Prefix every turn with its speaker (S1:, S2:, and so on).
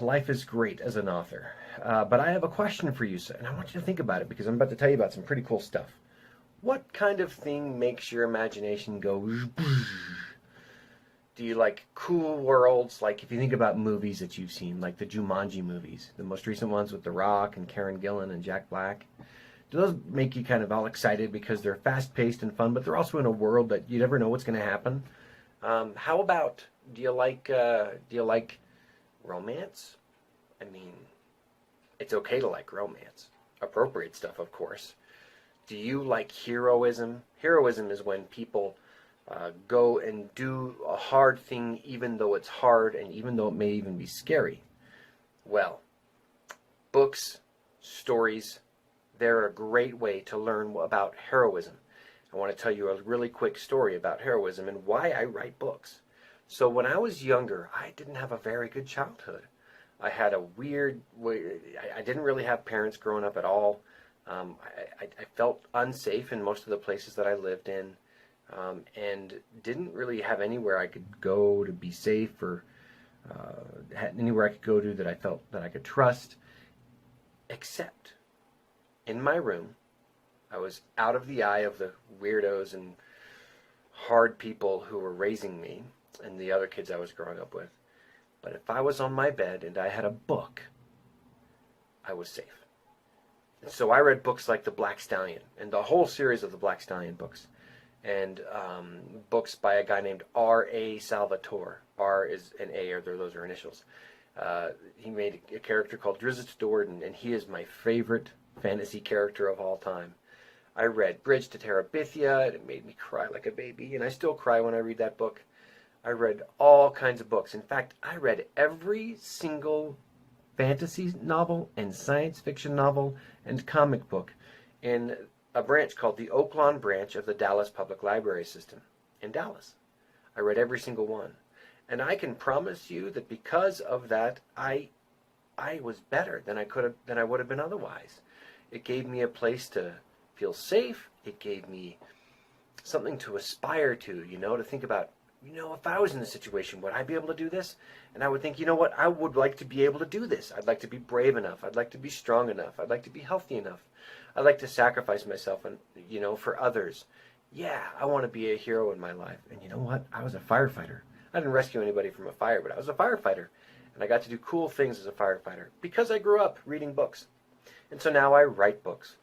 S1: life is great as an author. But I have a question for you, sir, and I want you to think about it because I'm about to tell you about some pretty cool stuff. What kind of thing makes your imagination go? Do you like cool worlds? Like if you think about movies that you've seen, like the Jumanji movies, the most recent ones with The Rock and Karen Gillan and Jack Black. Do those make you kind of all excited because they're fast-paced and fun, but they're also in a world that you never know what's going to happen? How about do you like romance? I mean, it's okay to like romance, appropriate stuff, of course. Do you like heroism? Heroism is when people go and do a hard thing even though it's hard and even though it may even be scary. Well, books, stories, they're a great way to learn about heroism. I want to tell you a really quick story about heroism and why I write books. So when I was younger, I didn't have a very good childhood. I had a weird, I didn't really have parents growing up at all. I felt unsafe in most of the places that I lived in, and didn't really have anywhere I could go to be safe, or had anywhere I could go to that I felt that I could trust, except in my room. I was out of the eye of the weirdos and hard people who were raising me and the other kids I was growing up with. But if I was on my bed and I had a book, I was safe. And so I read books like The Black Stallion and the whole series of the Black Stallion books, and books by a guy named R.A. Salvatore. R is an A, or those are initials. He made a character called Drizzt Do'Urden, and he is my favorite fantasy character of all time. I read Bridge to Terabithia, and it made me cry like a baby, and I still cry when I read that book. I read all kinds of books. In fact, I read every single fantasy novel and science fiction novel and comic book in a branch called the Oaklawn branch of the Dallas Public Library System in Dallas. I read every single one. And I can promise you that because of that, I was better than I would have been otherwise. It gave me a place to feel safe. It gave me something to aspire to, to think about, if I was in this situation, would I be able to do this? And I would think, what, I would like to be able to do this. I'd like to be brave enough. I'd like to be strong enough. I'd like to be healthy enough. I'd like to sacrifice myself and, for others. Yeah, I want to be a hero in my life. And you know what? I was a firefighter. I didn't rescue anybody from a fire, but I was a firefighter. And I got to do cool things as a firefighter because I grew up reading books. And so now I write books.